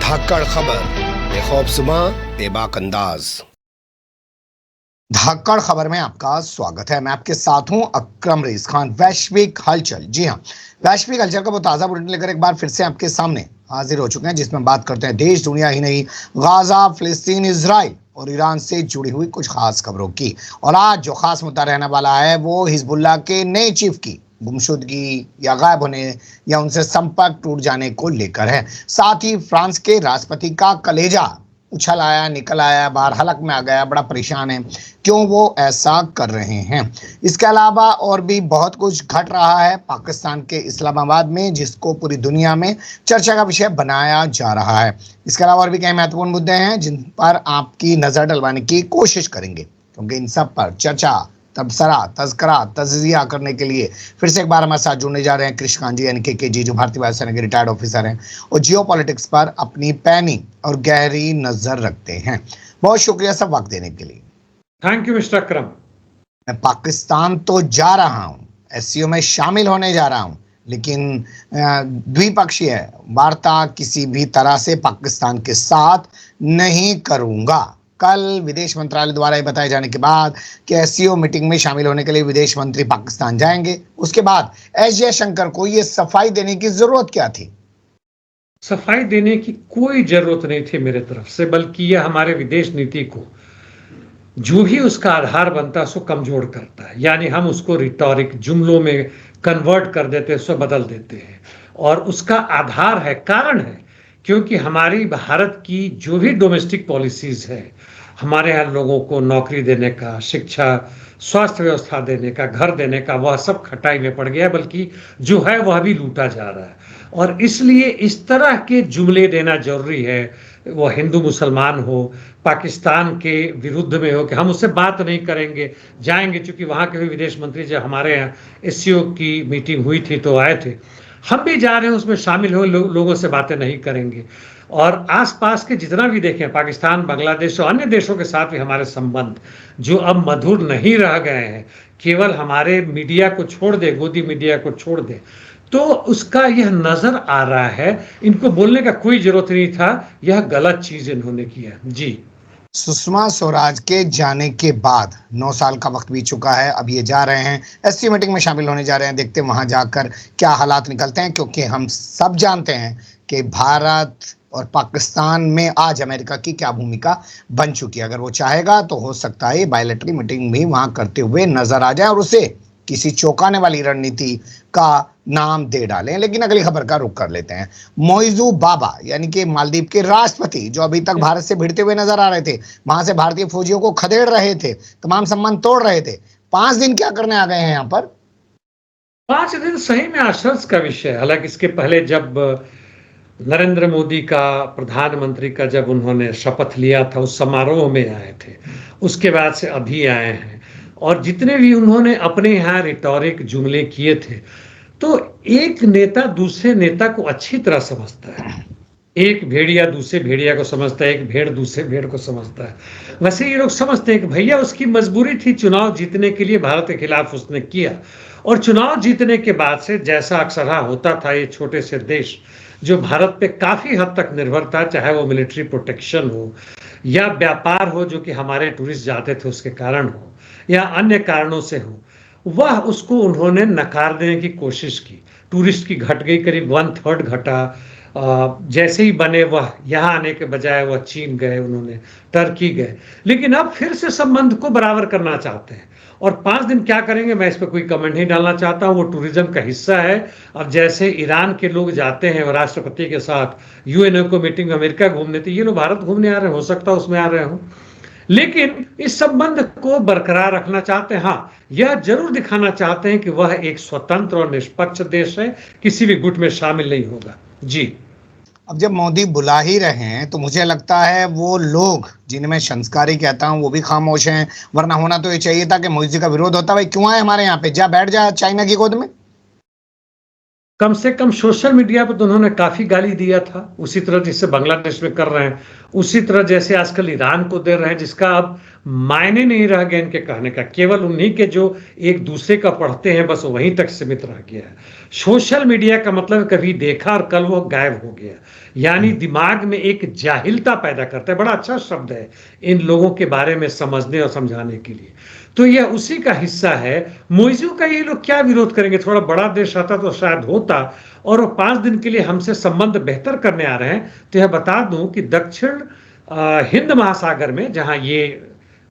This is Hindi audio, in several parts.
धाकड़ खबर, बेखौफज़ुमा बेबाक अंदाज। धाकड़ खबर में आपका स्वागत है। मैं आपके साथ हूं अकरम रईस खान। वैश्विक हलचल, जी हां, वैश्विक हलचल का वो ताजा बुलेटिन लेकर एक बार फिर से आपके सामने हाजिर हो चुके हैं, जिसमें बात करते हैं देश दुनिया ही नहीं, गाजा, फिलिस्तीन, इजराइल और ईरान से जुड़ी हुई कुछ खास खबरों की। और आज जो खास मुद्दा रहने वाला है वो हिजबुल्लाह के नए चीफ की गुमशुदगी या गायब होने या उनसे संपर्क टूट जाने को लेकर है। साथ ही फ्रांस के राष्ट्रपति का कलेजा उछल आया, निकल आया, बाहर हलक में आ गया, बड़ा परेशान है क्यों वो ऐसा कर रहे हैं। इसके अलावा और भी बहुत कुछ घट रहा है पाकिस्तान के इस्लामाबाद में, जिसको पूरी दुनिया में चर्चा का विषय बनाया जा रहा है। इसके अलावा और भी कई महत्वपूर्ण मुद्दे हैं जिन पर आपकी नजर डलवाने की कोशिश करेंगे, क्योंकि इन सब पर चर्चा, तबसरा, तज़किरा, तज़िया करने के लिए फिर से एक बार हमारे साथ जुड़ने जा रहे हैं कृषकांत जी यानी के जी, जो भारतीय वायुसेना के रिटायर्ड ऑफिसर हैं और जियो पॉलिटिक्स पर अपनी पैनी और गहरी नजर रखते हैं। बहुत शुक्रिया सब वक्त देने के लिए। थैंक यू मिस्टर अकरम। मैं पाकिस्तान तो जा रहा हूँ, एससीओ में शामिल होने जा रहा हूँ, लेकिन द्विपक्षीय वार्ता किसी भी तरह से पाकिस्तान के साथ नहीं करूंगा। कल विदेश मंत्रालय द्वारा ये बताए जाने के बाद कि एससीओ मीटिंग में शामिल होने के लिए विदेश मंत्री पाकिस्तान जाएंगे, उसके बाद एस जयशंकर को ये सफाई देने की जरूरत क्या थी? सफाई देने की कोई जरूरत नहीं थी मेरे तरफ से, बल्कि यह हमारे विदेश नीति को जो भी उसका आधार बनता है उसको कमजोर करता है। यानी हम उसको रिटोरिक जुमलों में कन्वर्ट कर देते हैं, उसको बदल देते हैं। और उसका आधार है, कारण है, क्योंकि हमारी भारत की जो भी डोमेस्टिक पॉलिसीज है, हमारे यहाँ लोगों को नौकरी देने का, शिक्षा, स्वास्थ्य व्यवस्था देने का, घर देने का, वह सब खटाई में पड़ गया, बल्कि जो है वह भी लूटा जा रहा है। और इसलिए इस तरह के जुमले देना जरूरी है, वो हिंदू मुसलमान हो, पाकिस्तान के विरुद्ध में हो, कि हम उससे बात नहीं करेंगे, जाएंगे। चूंकि वहाँ के भी विदेश मंत्री जब हमारे यहाँ एससीओ की मीटिंग हुई थी तो आए थे, हम भी जा रहे हैं उसमें शामिल हो, लोगों से बातें नहीं करेंगे। और आसपास के जितना भी देखें, पाकिस्तान, बांग्लादेश और अन्य देशों के साथ भी हमारे संबंध जो अब मधुर नहीं रह गए हैं, केवल हमारे मीडिया को छोड़ दे, गोदी मीडिया को छोड़ दे, तो उसका यह नजर आ रहा है। इनको बोलने का कोई जरूरत नहीं था, यह गलत चीज इन्होंने किया। जी, सुषमा स्वराज के जाने के बाद 9 साल का वक्त बीत चुका है। अब ये जा रहे हैं एससीओ मीटिंग में शामिल होने जा रहे हैं। देखते हैं वहां जाकर क्या हालात निकलते हैं, क्योंकि हम सब जानते हैं कि भारत और पाकिस्तान में आज अमेरिका की क्या भूमिका बन चुकी है। अगर वो चाहेगा तो हो सकता है बायलैटरल मीटिंग भी वहां करते हुए नजर आ जाए और उसे किसी चौंकाने वाली रणनीति का नाम दे डालें। लेकिन अगली खबर का रुख कर लेते हैं। मोइजू बाबा यानी कि मालदीव के राष्ट्रपति, जो अभी तक भारत से भिड़ते हुए नजर आ रहे थे, वहां से भारतीय फौजियों को खदेड़ रहे थे, तमाम संबंध तोड़ रहे थे, 5 दिन क्या करने आ गए हैं यहाँ पर? 5 दिन सही में आश्चर्य का विषय है। हालांकि इसके पहले जब नरेंद्र मोदी का, प्रधानमंत्री का, जब उन्होंने शपथ लिया था उस समारोह में आए थे, उसके बाद से अभी आए हैं। और जितने भी उन्होंने अपने यहाँ रिटोरिक जुमले किए थे, तो एक नेता दूसरे नेता को अच्छी तरह समझता है, एक भेड़िया दूसरे भेड़िया को समझता है, एक भेड़ दूसरे भेड़ को समझता है। वैसे ये लोग समझते हैं कि भैया उसकी मजबूरी थी, चुनाव जीतने के लिए भारत के खिलाफ उसने किया, और चुनाव जीतने के बाद से जैसा अक्सर होता था, ये छोटे से देश जो भारत पे काफी हद तक निर्भर था, चाहे वो मिलिट्री प्रोटेक्शन हो या व्यापार हो जो कि हमारे टूरिस्ट जाते थे उसके कारण हो, या अन्य कारणों से हो, वह उसको उन्होंने नकार देने की कोशिश की। टूरिस्ट की घट गई, करीब 1/3 घटा। जैसे ही बने वह यहाँ आने के बजाय वह चीन गए, उन्होंने टर्की गए, लेकिन अब फिर से संबंध को बराबर करना चाहते हैं। और 5 दिन क्या करेंगे, मैं इस पर कोई कमेंट नहीं डालना चाहता हूँ, वो टूरिज्म का हिस्सा है। अब जैसे ईरान के लोग जाते हैं राष्ट्रपति के साथ यूएनओ को मीटिंग अमेरिका घूमने, तो ये लोग भारत घूमने आ रहे हैं, हो सकता है उसमें आ रहे हों, लेकिन इस संबंध को बरकरार रखना चाहते हैं। हाँ, यह जरूर दिखाना चाहते हैं कि वह एक स्वतंत्र और निष्पक्ष देश है, किसी भी गुट में शामिल नहीं होगा। जी, अब जब मोदी बुला ही रहे हैं तो मुझे लगता है वो लोग जिन्हें मैं संस्कारी कहता हूं वो भी खामोश हैं, वरना होना तो ये चाहिए था कि मोदी जी का विरोध होता। भाई क्यों आए हमारे यहाँ पे, जा बैठ जा चाइना की गोद में। कम से कम सोशल मीडिया पर तो उन्होंने काफ़ी गाली दिया था, उसी तरह जैसे बांग्लादेश में कर रहे हैं, उसी तरह जैसे आजकल ईरान को दे रहे हैं, जिसका अब मायने नहीं रह गया इनके कहने का, केवल उन्हीं के जो एक दूसरे का पढ़ते हैं बस वहीं तक सीमित रह गया है। सोशल मीडिया का मतलब कभी देखा और कल वो गायब हो गया, यानी दिमाग में एक जाहिलता पैदा करता है। बड़ा अच्छा शब्द है इन लोगों के बारे में समझने और समझाने के लिए। तो यह उसी का हिस्सा है। मोइजू का ये लोग क्या विरोध करेंगे, थोड़ा बड़ा देश आता तो शायद होता, और वो 5 दिन के लिए हमसे संबंध बेहतर करने आ रहे हैं। तो यह बता दूं कि दक्षिण हिंद महासागर में जहां ये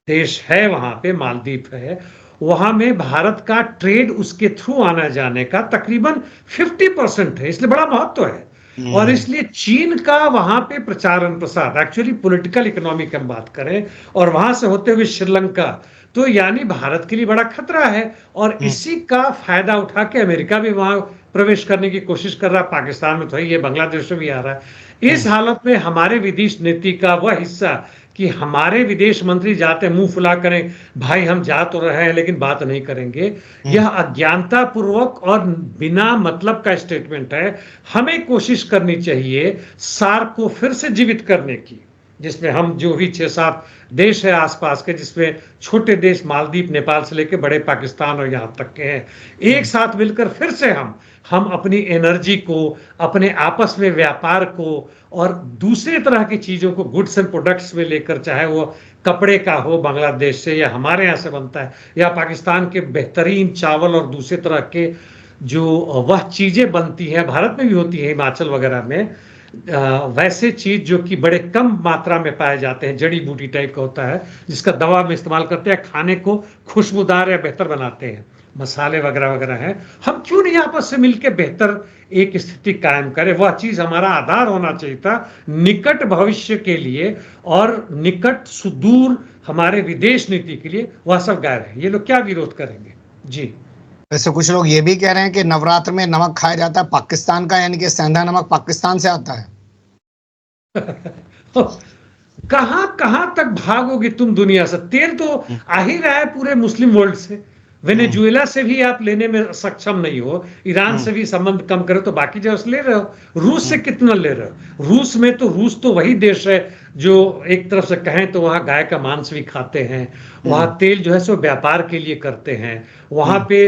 देश है, वहां पे मालदीव है, वहां में भारत का ट्रेड उसके थ्रू आना जाने का तकरीबन 50% है, इसलिए बड़ा महत्व है। और इसलिए चीन का वहां पे प्रचार प्रसार, एक्चुअली पॉलिटिकल इकोनॉमी की हम बात करें, और वहां से होते हुए श्रीलंका, तो यानी भारत के लिए बड़ा खतरा है। और इसी का फायदा उठा के अमेरिका भी वहां प्रवेश करने की कोशिश कर रहा है, पाकिस्तान में तो है, ये बांग्लादेश में भी आ रहा है। इस हालत में हमारे विदेश नीति का वह हिस्सा कि हमारे विदेश मंत्री जाते मुंह फुला करें, भाई हम जा तो रहे हैं लेकिन बात नहीं करेंगे, यह अज्ञानता पूर्वक और बिना मतलब का स्टेटमेंट है। हमें कोशिश करनी चाहिए सार्क को फिर से जीवित करने की, जिसमें हम जो भी 6-7 देश है आसपास के, जिसमें छोटे देश मालदीव, नेपाल से लेकर बड़े पाकिस्तान और यहाँ तक के हैं, एक साथ मिलकर फिर से हम अपनी एनर्जी को, अपने आपस में व्यापार को और दूसरे तरह की चीज़ों को, गुड्स एंड प्रोडक्ट्स में लेकर, चाहे वो कपड़े का हो बांग्लादेश से या हमारे यहाँ से बनता है, या पाकिस्तान के बेहतरीन चावल और दूसरे तरह के जो वह चीज़ें बनती हैं, भारत में भी होती है हिमाचल वगैरह में, वैसे चीज जो कि बड़े कम मात्रा में पाए जाते हैं, जड़ी बूटी टाइप का होता है, जिसका दवा में इस्तेमाल करते हैं, खाने को खुशबूदार या बेहतर बनाते हैं, मसाले वगैरह वगैरह हैं। हम क्यों नहीं आपस से मिलकर बेहतर एक स्थिति कायम करें? वह चीज हमारा आधार होना चाहिए था निकट भविष्य के लिए, और निकट सुदूर हमारे विदेश नीति के लिए वह सब गायब है। ये लोग क्या विरोध करेंगे? जी, वैसे कुछ लोग ये भी कह रहे हैं कि नवरात्र में नमक खाया जाता है पाकिस्तान का, यानी कि सेंधा नमक पाकिस्तान से आता है। कहां कहां तक भागोगे तुम दुनिया से? तेल तो आ ही रहा है पूरे मुस्लिम वर्ल्ड से, वेनेजुएला से भी आप लेने में सक्षम नहीं हो, ईरान से भी संबंध कम करो तो बाकी जगह से ले रहे हो। रूस से कितना ले रहे हो? रूस तो वही देश है जो एक तरफ से कहें तो वहां गाय का मांस भी खाते हैं, वहां तेल जो है सो व्यापार के लिए करते हैं, वहां पे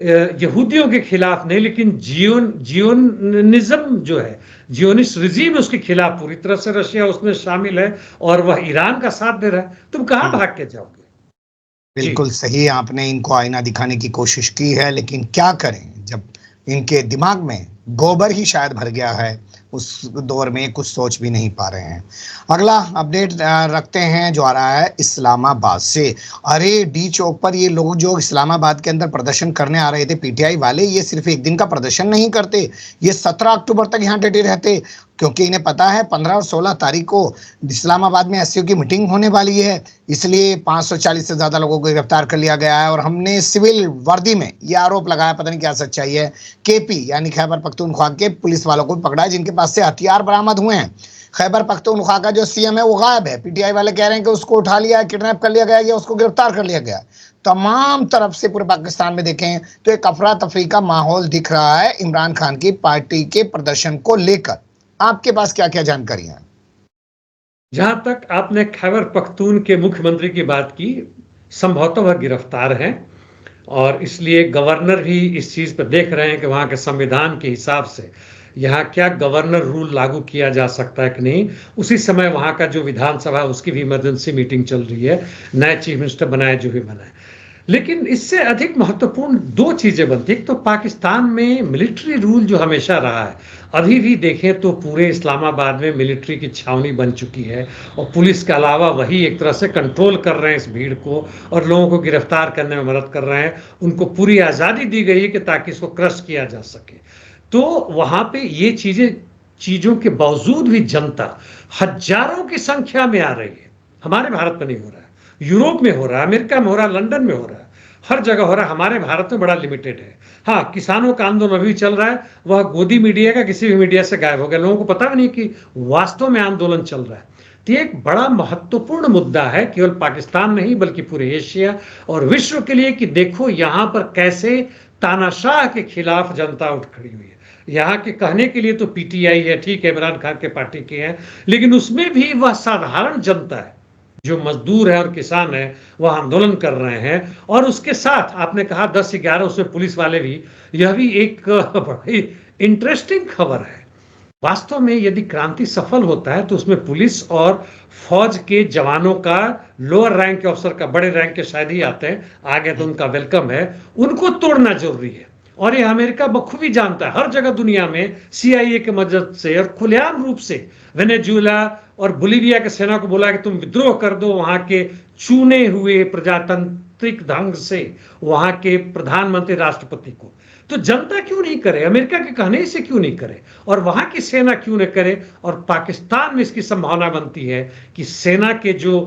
यहूदियों के खिलाफ नहीं, लेकिन जियोनिज्म जो है, जियोनिस्ट रिजीम, उसके खिलाफ पूरी तरह से रशिया उसमें शामिल है, और वह ईरान का साथ दे रहा है। तुम कहां भाग के जाओगे? बिल्कुल सही, आपने इनको आईना दिखाने की कोशिश की है, लेकिन क्या करें जब इनके दिमाग में गोबर ही शायद भर गया है, उस दौर में कुछ सोच भी नहीं पा रहे हैं। अगला अपडेट रखते हैं जो आ रहा है इस्लामाबाद से। अरे डी चौक पर ये लोग जो इस्लामाबाद के अंदर प्रदर्शन करने आ रहे थे, पीटीआई वाले, ये सिर्फ एक दिन का प्रदर्शन नहीं करते, ये 17 अक्टूबर तक यहाँ डटे रहते, क्योंकि इन्हें पता है 15 और 16 तारीख को इस्लामाबाद में एससीओ की मीटिंग होने वाली है, इसलिए 540 से ज़्यादा लोगों को गिरफ्तार कर लिया गया है। और हमने सिविल वर्दी में ये आरोप लगाया, पता नहीं क्या सच्चाई है, केपी यानी खैबर पख्तूनख्वा के पुलिस वालों को पकड़ा है जिनके पास से हथियार बरामद हुए हैं। खैबर पख्तूनख्वा का जो सीएम है वो गायब है, पीटीआई वाले कह रहे हैं कि उसको उठा लिया, किडनैप कर लिया गया या उसको गिरफ्तार कर लिया गया। तमाम तरफ से पूरे पाकिस्तान में देखें तो एक अफरा तफरी का माहौल दिख रहा है इमरान खान की पार्टी के प्रदर्शन को लेकर। आपके पास क्या क्या जानकारी है? जहां तक आपने खैबर पख्तून के मुख्यमंत्री की बात की, संभवतः वह गिरफ्तार हैं, और इसलिए गवर्नर भी इस चीज पर देख रहे हैं कि वहां के संविधान के हिसाब से यहाँ क्या गवर्नर रूल लागू किया जा सकता है कि नहीं। उसी समय वहां का जो विधानसभा है उसकी भी इमरजेंसी मीटिंग चल रही है, नए चीफ मिनिस्टर बनाए जो भी बनाए। लेकिन इससे अधिक महत्वपूर्ण 2 चीजें बनती। एक तो पाकिस्तान में मिलिट्री रूल जो हमेशा रहा है, अभी भी देखें तो पूरे इस्लामाबाद में मिलिट्री की छावनी बन चुकी है, और पुलिस के अलावा वही एक तरह से कंट्रोल कर रहे हैं इस भीड़ को, और लोगों को गिरफ्तार करने में मदद कर रहे हैं। उनको पूरी आज़ादी दी गई है कि ताकि इसको क्रश किया जा सके। तो वहां पे ये चीजों के बावजूद भी जनता हजारों की संख्या में आ रही है। हमारे भारत में नहीं हो रहा है, यूरोप में हो रहा है, अमेरिका में हो रहा है, लंदन में हो रहा है, हर जगह हो रहा है। हमारे भारत में बड़ा लिमिटेड है। हाँ, किसानों का आंदोलन अभी चल रहा है, वह गोदी मीडिया का किसी भी मीडिया से गायब हो गया, लोगों को पता भी नहीं कि वास्तव में आंदोलन चल रहा है। तो ये एक बड़ा महत्वपूर्ण मुद्दा है, केवल पाकिस्तान नहीं बल्कि पूरे एशिया और विश्व के लिए, कि देखो यहां पर कैसे तानाशाह के खिलाफ जनता उठ खड़ी हुई है। यहाँ के कहने के लिए तो पीटीआई है, ठीक है, इमरान खान के पार्टी के हैं, लेकिन उसमें भी वह साधारण जनता है, जो मजदूर है और किसान है, वह आंदोलन कर रहे हैं। और उसके साथ आपने कहा 10-11 उसमें पुलिस वाले भी, यह भी एक बड़ी इंटरेस्टिंग खबर है। वास्तव में यदि क्रांति सफल होता है तो उसमें पुलिस और फौज के जवानों का, लोअर रैंक के अफसर का, बड़े रैंक के शायद ही आते हैं, आगे तो उनका वेलकम है, उनको तोड़ना जरूरी है। और ये अमेरिका बखूबी जानता है, हर जगह दुनिया में सीआईए के मदद से और खुलेआम रूप से वेनेजुएला और बोलीविया के सेना को बोला कि तुम विद्रोह कर दो, वहां के चुने हुए प्रजातांत्रिक ढंग से वहां के प्रधानमंत्री राष्ट्रपति को। तो जनता क्यों नहीं करे, अमेरिका के कहने से क्यों नहीं करे, और वहां की सेना क्यों नहीं करे। और पाकिस्तान में इसकी संभावना बनती है कि सेना के जो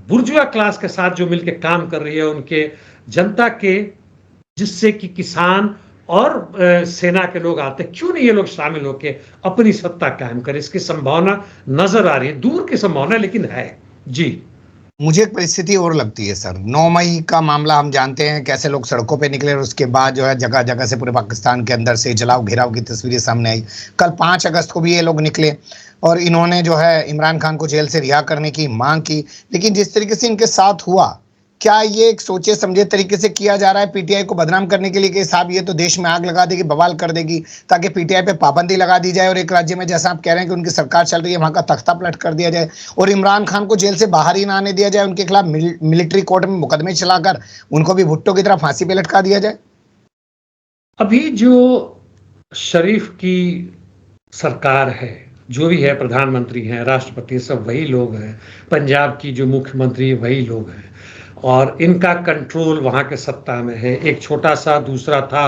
बुर्जुआ क्लास के साथ जो मिलकर काम कर रही है, उनके जनता के, जिससे कि किसान और सेना के लोग आते, क्यों नहीं ये लोग शामिल होकर अपनी सत्ता कायम करें। इसकी संभावना नजर आ रही है, दूर की संभावना लेकिन है। जी, मुझे एक परिस्थिति और लगती है सर, 9 मई का मामला हम जानते हैं, कैसे लोग सड़कों पे निकले, और उसके बाद जो है जगह जगह से पूरे पाकिस्तान के अंदर से जलाओ घेराव की तस्वीरें सामने आई। कल 5 अगस्त को भी ये लोग निकले और इन्होंने जो है इमरान खान को जेल से रिहा करने की मांग की। लेकिन जिस तरीके से इनके साथ हुआ, क्या ये एक सोचे समझे तरीके से किया जा रहा है पीटीआई को बदनाम करने के लिए, कि साहब ये तो देश में आग लगा देगी, बवाल कर देगी, ताकि पीटीआई पे पाबंदी लगा दी जाए और एक राज्य में, जैसा आप कह रहे हैं कि उनकी सरकार चल रही है, वहां का तख्ता पलट कर दिया जाए और इमरान खान को जेल से बाहर ही ना आने दिया जाए, उनके खिलाफ मिलिट्री कोर्ट में मुकदमे चलाकर उनको भी भुट्टो की तरह फांसी पे लटका दिया जाए? अभी जो शरीफ की सरकार है, जो भी है, प्रधानमंत्री हैं, राष्ट्रपति, सब वही लोग हैं, पंजाब की जो मुख्यमंत्री वही लोग हैं, और इनका कंट्रोल वहाँ के सत्ता में है। एक छोटा सा दूसरा था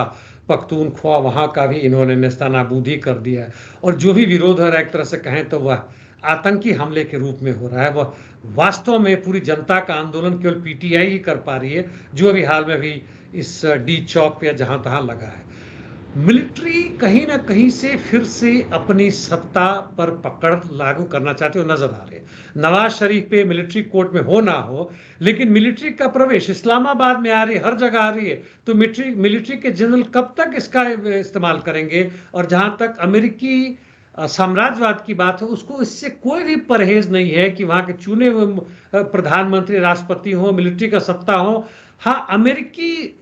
पख्तूनख्वा, वहाँ का भी इन्होंने नेस्तनाबूदी कर दिया है। और जो भी विरोध हो रहा है, एक तरह से कहें तो वह आतंकी हमले के रूप में हो रहा है। वह वास्तव में पूरी जनता का आंदोलन केवल पीटीआई ही कर पा रही है, जो अभी हाल में भी इस डी चौक पे जहाँ तहाँ लगा है। मिलिट्री कहीं ना कहीं से फिर से अपनी सत्ता पर पकड़ लागू करना चाहते हो, नजर आ रहे। नवाज शरीफ पे मिलिट्री कोर्ट में हो ना हो, लेकिन मिलिट्री का प्रवेश इस्लामाबाद में आ रही है, हर जगह आ रही है, तो मिलिट्री के जनरल कब तक इसका इस्तेमाल करेंगे। और जहां तक अमेरिकी साम्राज्यवाद की बात है, उसको इससे कोई भी परहेज नहीं है कि वहां के चुने हुए प्रधानमंत्री, राष्ट्रपति हो, मिलिट्री का सत्ता हो। हाँ, अमेरिकी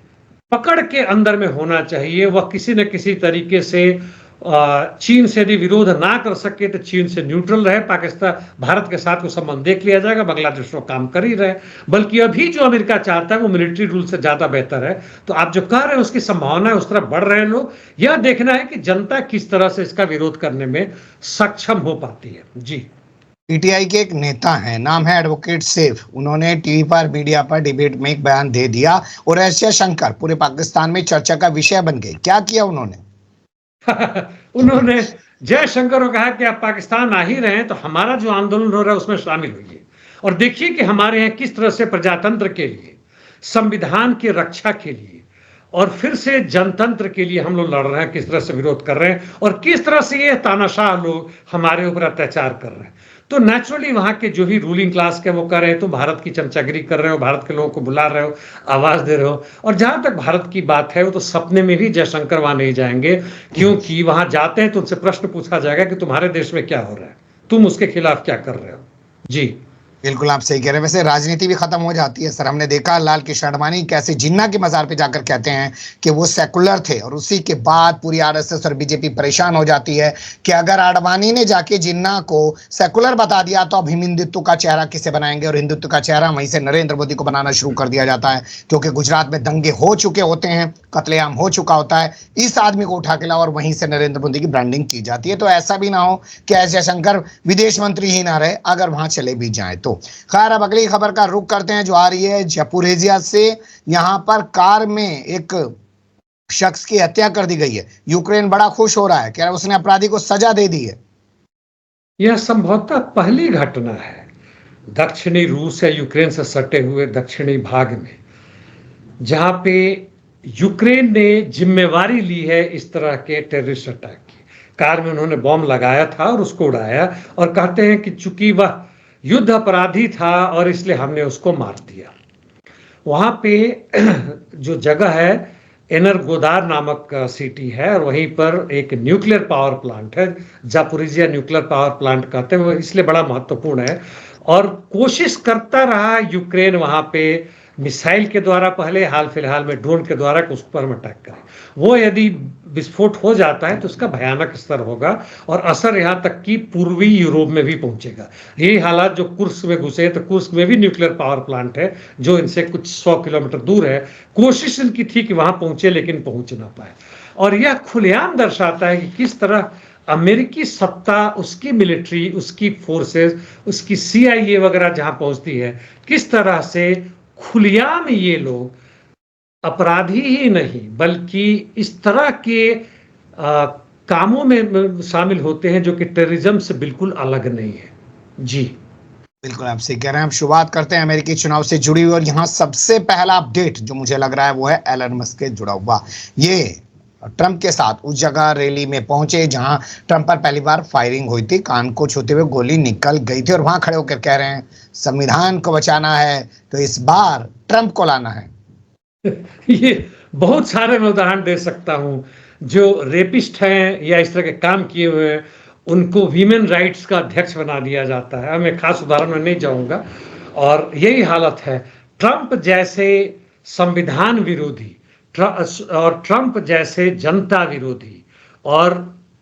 पकड़ के अंदर में होना चाहिए। वह किसी न किसी तरीके से चीन से यदि विरोध ना कर सके तो चीन से न्यूट्रल रहे, पाकिस्तान, भारत के साथ वो संबंध देख लिया जाएगा, बांग्लादेश वो काम कर ही रहे। बल्कि अभी जो अमेरिका चाहता है वो मिलिट्री रूल से ज्यादा बेहतर है। तो आप जो कह रहे हैं उसकी संभावना है, उस तरफ बढ़ रहे हैं लोग। यह देखना है कि जनता किस तरह से इसका विरोध करने में सक्षम हो पाती है। जी, पीटीआई के एक नेता हैं, नाम है एडवोकेट सैफ, उन्होंने टीवी पर, मीडिया पर, डिबेट में एक बयान दे दिया और एस जयशंकर पूरे पाकिस्तान में चर्चा का विषय बन गए। क्या किया उन्होंने? उन्होंने जयशंकर को कहा कि आप पाकिस्तान आ ही रहे हैं तो हमारा जो आंदोलन हो रहा है उसमें शामिल होइए और देखिए कि हमारे यहाँ किस तरह से प्रजातंत्र के लिए, संविधान की रक्षा के लिए और फिर से जनतंत्र के लिए हम लोग लड़ रहे हैं, किस तरह से विरोध कर रहे हैं और किस तरह से ये तानाशाह लोग हमारे ऊपर अत्याचार कर रहे हैं। तो नेचुरली वहां के जो भी रूलिंग क्लास के वो कर रहे हैं, तो भारत की चमचागिरी कर रहे हो, भारत के लोगों को बुला रहे हो, आवाज दे रहे हो। और जहां तक भारत की बात है, वो तो सपने में भी जयशंकर वहां नहीं जाएंगे, क्योंकि वहां जाते हैं तो उनसे प्रश्न पूछा जाएगा कि तुम्हारे देश में क्या हो रहा है, तुम उसके खिलाफ क्या कर रहे हो। जी, बिल्कुल आप सही कह रहे हैं। वैसे राजनीति भी खत्म हो जाती है सर। हमने देखा लाल कृष्ण आडवाणी कैसे जिन्ना के मजार पे जाकर कहते हैं कि वो सेकुलर थे और उसी के बाद पूरी आरएसएस और बीजेपी परेशान हो जाती है कि अगर आडवाणी ने जाके जिन्ना को सेकुलर बता दिया तो अब हम हिंदुत्व का चेहरा किसे बनाएंगे, और हिंदुत्व का चेहरा वहीं से नरेंद्र मोदी को बनाना शुरू कर दिया जाता है, क्योंकि गुजरात में दंगे हो चुके होते हैं, कत्लेआम हो चुका होता है, इस आदमी को उठा के लाओ और वहीं से नरेंद्र मोदी की ब्रांडिंग की जाती है। तो ऐसा भी ना हो कि एस जयशंकर विदेश मंत्री ही ना रहे अगर वहां चले भी जाए तो। खैर, अब अगली खबर का रुख करते हैं जो आ रही है जपुरेजिया से। यहां पर कार में एक शख्स की हत्या कर दी गई है। यूक्रेन बड़ा खुश हो रहा है, कह रहा है उसने अपराधी को सजा दे दी है। यह संभवतः पहली घटना है दक्षिणी रूस या यूक्रेन से सटे हुए दक्षिणी भाग में जहां पे यूक्रेन ने जिम्मेवारी ली है इस तरह के टेररिस्ट अटैक की। कार में उन्होंने बॉम्ब लगाया था और उसको उड़ाया, और कहते हैं कि चूंकि वह युद्ध अपराधी था और इसलिए हमने उसको मार दिया। वहाँ पे जो जगह है एनरगोदार नामक सिटी है और वहीं पर एक न्यूक्लियर पावर प्लांट है, जापोरिजिया न्यूक्लियर पावर प्लांट कहते हैं, वो इसलिए बड़ा महत्वपूर्ण है। और कोशिश करता रहा यूक्रेन वहाँ पे मिसाइल के द्वारा, पहले हाल फिलहाल में ड्रोन के द्वारा उस पर हम अटैक करें। वो यदि विस्फोट हो जाता है तो उसका भयानक स्तर होगा और असर यहाँ तक कि पूर्वी यूरोप में भी पहुंचेगा। यही हालात जो कुर्स्क में घुसे, तो कुर्स्क में भी न्यूक्लियर पावर प्लांट है जो इनसे कुछ 100 किलोमीटर दूर है। कोशिश इनकी थी कि वहां पहुंचे लेकिन पहुंच ना पाए। और यह खुलेआम दर्शाता है कि किस तरह अमेरिकी सत्ता, उसकी मिलिट्री, उसकी फोर्सेस, उसकी CIA वगैरह जहां पहुंचती है, किस तरह से खुलेआम ये लोग अपराधी ही नहीं बल्कि इस तरह के कामों में शामिल होते हैं जो कि टेररिज्म से बिल्कुल अलग नहीं है। जी बिल्कुल आप सही कह रहे हैं। हम शुरुआत करते हैं अमेरिकी चुनाव से जुड़ी हुई और यहाँ सबसे पहला अपडेट जो मुझे लग रहा है वो है एलन मस्क के जुड़ा हुआ। ये ट्रंप के साथ उस जगह रैली में पहुंचे जहां ट्रंप पर पहली बार फायरिंग हुई थी, कान को छूते हुए गोली निकल गई थी और वहां खड़े होकर कह रहे हैं संविधान को बचाना है तो इस बार ट्रंप को लाना है। ये बहुत सारे मैं उदाहरण दे सकता हूं। जो रेपिस्ट हैं या इस तरह के काम किए हुए हैं उनको वीमेन राइट्स का अध्यक्ष बना दिया जाता है। मैं खास उदाहरण में नहीं जाऊंगा। और यही हालत है। ट्रंप जैसे संविधान विरोधी और ट्रंप जैसे जनता विरोधी और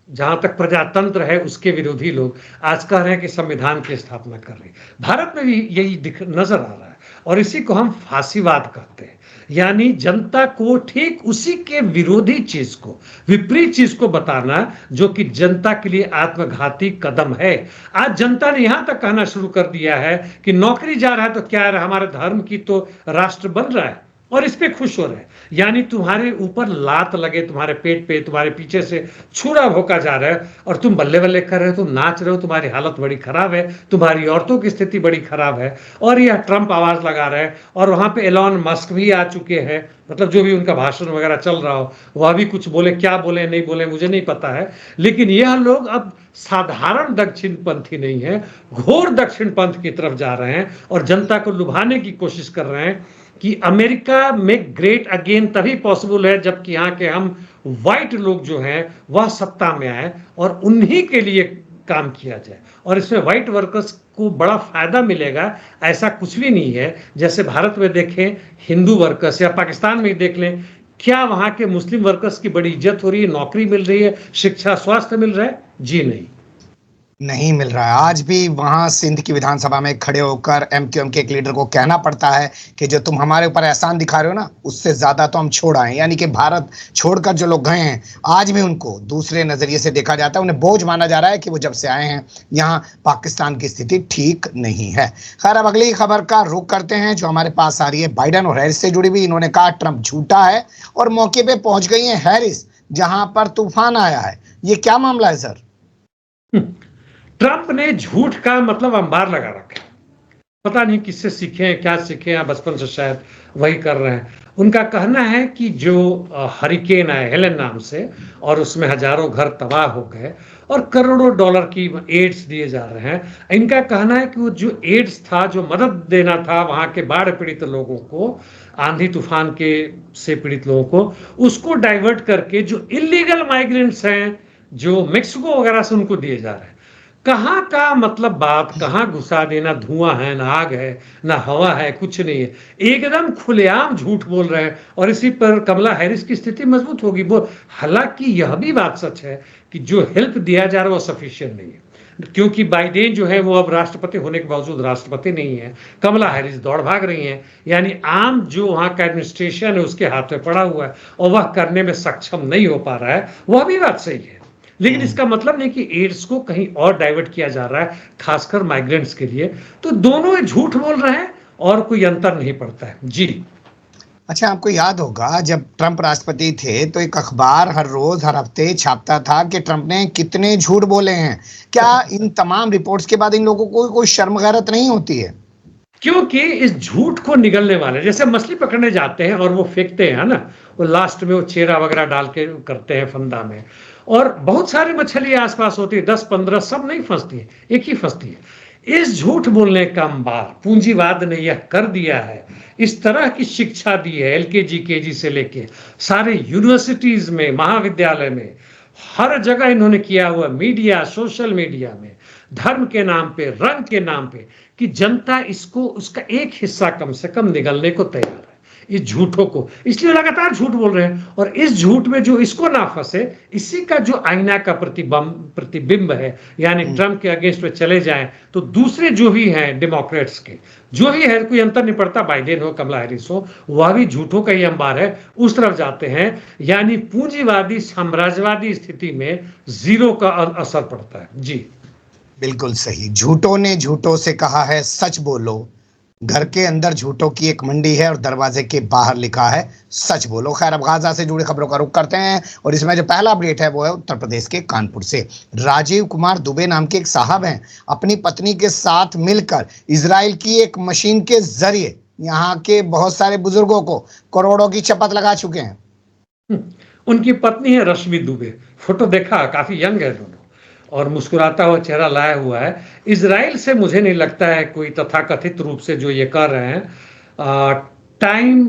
जहां तक प्रजातंत्र है उसके विरोधी लोग आज कह रहे हैं कि संविधान की स्थापना कर रहे हैं। भारत में भी यही नजर आ रहा है और इसी को हम फांसीवाद कहते हैं। यानी जनता को ठीक उसी के विरोधी चीज को, विपरीत चीज को बताना जो कि जनता के लिए आत्मघाती कदम है। आज जनता ने यहां तक कहना शुरू कर दिया है कि नौकरी जा रहा है तो क्या है, हमारे धर्म की तो राष्ट्र बन रहा है और इस पे खुश हो रहे हैं। यानी तुम्हारे ऊपर लात लगे, तुम्हारे पेट पे, तुम्हारे पीछे से छुरा भोंका जा रहा है और तुम बल्ले बल्ले कर रहे हो, तुम नाच रहे हो, तुम्हारी हालत बड़ी खराब है, तुम्हारी औरतों की स्थिति बड़ी खराब है। और यह ट्रंप आवाज लगा रहे हैं और वहां पे एलॉन मस्क भी आ चुके हैं। मतलब जो भी उनका भाषण वगैरह चल रहा हो वह भी कुछ बोले, क्या बोले नहीं बोले मुझे नहीं पता है। लेकिन यह लोग अब साधारण दक्षिणपंथी नहीं है, घोर दक्षिणपंथ की तरफ जा रहे हैं और जनता को लुभाने की कोशिश कर रहे हैं कि अमेरिका में ग्रेट अगेन तभी पॉसिबल है जबकि यहाँ के हम व्हाइट लोग जो हैं वह सत्ता में आए और उन्हीं के लिए काम किया जाए और इसमें व्हाइट वर्कर्स को बड़ा फायदा मिलेगा, ऐसा कुछ भी नहीं है। जैसे भारत में देखें हिंदू वर्कर्स या पाकिस्तान में देख लें, क्या वहां के मुस्लिम वर्कर्स की बड़ी इज्जत हो रही है, नौकरी मिल रही है, शिक्षा स्वास्थ्य मिल रहा है? जी नहीं मिल रहा है। आज भी वहां सिंध की विधानसभा में खड़े होकर MQM के एक लीडर को कहना पड़ता है कि जो तुम हमारे ऊपर एहसान दिखा रहे हो ना उससे ज्यादा तो हम छोड़ आए। यानी कि भारत छोड़कर जो लोग गए हैं आज भी उनको दूसरे नजरिए से देखा जाता है, उन्हें बोझ माना जा रहा है कि वो जब से आए हैं यहाँ पाकिस्तान की स्थिति ठीक नहीं है। खैर अब अगली खबर का रुख करते हैं जो हमारे पास आ रही है बाइडेन और हैरिस से जुड़ी हुई। इन्होंने कहा ट्रंप झूठा है और मौके पर पहुंच गई है हैरिस जहां पर तूफान आया है। ये क्या मामला है सर? ट्रंप ने झूठ का मतलब अंबार लगा रखा है। पता नहीं किससे सीखे हैं, क्या सीखे हैं, बचपन से शायद वही कर रहे हैं। उनका कहना है कि जो हरिकेन आया हेलेन नाम से और उसमें हजारों घर तबाह हो गए और करोड़ों डॉलर की एड्स दिए जा रहे हैं। इनका कहना है कि वो जो एड्स था, जो मदद देना था वहां के बाढ़ पीड़ित लोगों को, आंधी तूफान के से पीड़ित लोगों को, उसको डाइवर्ट करके जो इलीगल माइग्रेंट्स हैं जो मेक्सिको वगैरह से उनको दिए जा रहे हैं। कहाँ का मतलब बात, कहाँ घुसा देना, धुआं है ना आग है ना हवा है, कुछ नहीं है, एकदम खुलेआम झूठ बोल रहे हैं और इसी पर कमला हैरिस की स्थिति मजबूत होगी। वो हालांकि यह भी बात सच है कि जो हेल्प दिया जा रहा है वो सफिशिएंट नहीं है, क्योंकि बाइडेन जो है वो अब राष्ट्रपति होने के बावजूद राष्ट्रपति नहीं है, कमला हैरिस दौड़ भाग रही हैं। यानी आम जो वहाँ का एडमिनिस्ट्रेशन है उसके हाथ में पड़ा हुआ है और वह करने में सक्षम नहीं हो पा रहा है। वह भी बात सही है, लेकिन इसका मतलब नहीं कि एड्स को कहीं और डाइवर्ट किया जा रहा है, खासकर माइग्रेंट्स के लिए। तो दोनों झूठ बोल रहे हैं और कोई अंतर नहीं पड़ता है। जी अच्छा, आपको याद होगा जब ट्रंप राष्ट्रपति थे तो एक अखबार हर रोज हर हफ्ते छापता था कि ट्रंप ने कितने झूठ बोले हैं। क्या इन तमाम रिपोर्ट्स के बाद इन लोगों को कोई शर्म गैरत नहीं होती है? क्योंकि इस झूठ को निगलने वाले, जैसे मछली पकड़ने जाते हैं और वो फेंकते हैं ना, वो लास्ट में वो चेरा वगैरह डाल के करते हैं फंदा में, और बहुत सारी मछली आसपास होती है, 10-15 सब नहीं फंसती है, एक ही फंसती है। इस झूठ बोलने का अंबार पूंजीवाद ने यह कर दिया है, इस तरह की शिक्षा दी है एलकेजी केजी से लेके सारे यूनिवर्सिटीज में, महाविद्यालय में, हर जगह इन्होंने किया हुआ, मीडिया, सोशल मीडिया में, धर्म के नाम पे, रंग के नाम पे, कि जनता इसको, उसका एक हिस्सा कम से कम निगलने को तैयार है इस झूठों को, इसलिए लगातार झूठ बोल रहे हैं। और इस झूठ में जो इसको ना फंसे, इसी का जो आईना का प्रतिबिंब है, यानी ट्रंप के अगेंस्ट में चले जाएं तो दूसरे जो भी हैं डेमोक्रेट्स के, जो भी है, कोई अंतर नहीं पड़ता, बाइडेन हो, कमला हैरिस हो, वह भी झूठों का ही अंबार है, उस तरफ जाते हैं। यानी पूंजीवादी साम्राज्यवादी स्थिति में जीरो का असर पड़ता है। जी बिल्कुल सही। झूठों ने झूठों से कहा है सच बोलो, घर के अंदर झूठों की एक मंडी है और दरवाजे के बाहर लिखा है सच बोलो। खैर, अब गाजा से जुड़ी खबरों का रुख करते हैं और इसमें जो पहला अपडेट है वो है उत्तर प्रदेश के कानपुर से। राजीव कुमार दुबे नाम के एक साहब हैं, अपनी पत्नी के साथ मिलकर इजराइल की एक मशीन के जरिए यहाँ के बहुत सारे बुजुर्गों को करोड़ों की शपथ लगा चुके हैं। उनकी पत्नी है रश्मि दुबे, फोटो देखा, काफी यंग है दोनों और मुस्कुराता हुआ चेहरा लाया हुआ है। इजराइल से मुझे नहीं लगता है कोई तथाकथित रूप से जो ये कर रहे हैं टाइम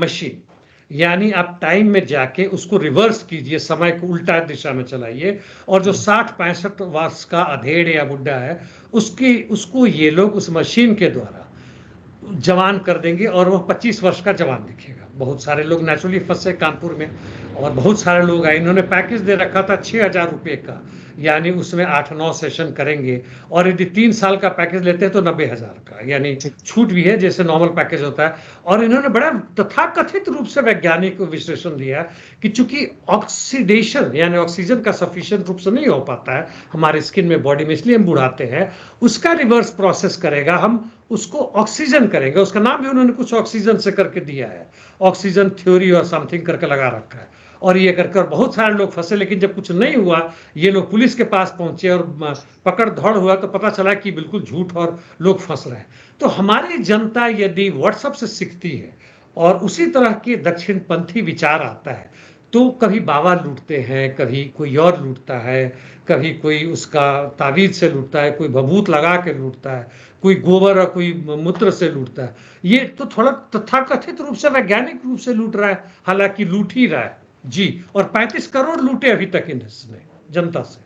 मशीन, यानी आप टाइम में जाके उसको रिवर्स कीजिए, समय को उल्टा दिशा में चलाइए, और जो 60-65 वर्ष का अधेड़ या बुढ़ा है उसको ये लोग उस मशीन के द्वारा जवान कर देंगे और वह 25 वर्ष का जवान दिखेगा। बहुत सारे लोग नेचुरली फंसे कानपुर में और बहुत सारे लोग आए, इन्होंने पैकेज दे रखा था 6,000 रुपये का, यानी उसमें 8-9 सेशन करेंगे, और यदि 3 साल का पैकेज लेते हैं तो 90,000 का, यानी छूट भी है जैसे नॉर्मल पैकेज होता है। और इन्होंने बड़ा तथाकथित रूप से वैज्ञानिक विश्लेषण दिया कि चूंकि ऑक्सीडेशन यानी ऑक्सीजन का सफिशिएंट रूप से नहीं हो पाता है हमारे स्किन में, बॉडी में, इसलिए हम बुढ़ाते हैं, उसका रिवर्स प्रोसेस करेगा, हम उसको ऑक्सीजन करेंगे। उसका नाम भी उन्होंने कुछ ऑक्सीजन से करके दिया है, ऑक्सीजन थ्योरी और समथिंग करके लगा रखा है। और ये कर बहुत सारे लोग फंसे, लेकिन जब कुछ नहीं हुआ, ये लोग पुलिस के पास पहुंचे और पकड़ धड़ हुआ तो पता चला कि बिल्कुल झूठ और लोग फंस रहे हैं। तो हमारी जनता यदि व्हाट्सएप से सीखती है और उसी तरह के दक्षिणपंथी विचार आता है, तो कभी बाबा लूटते हैं, कभी कोई और लूटता है, कभी कोई उसका तावीज से लूटता है, कोई भभूत लगा के लूटता है, कोई गोबर और कोई मूत्र से लूटता है। ये तो थोड़ा तथाकथित रूप से वैज्ञानिक रूप से लूट रहा है, हालांकि लूट ही रहा है जी। और 35 करोड़ लूटे अभी तक इसने जनता से।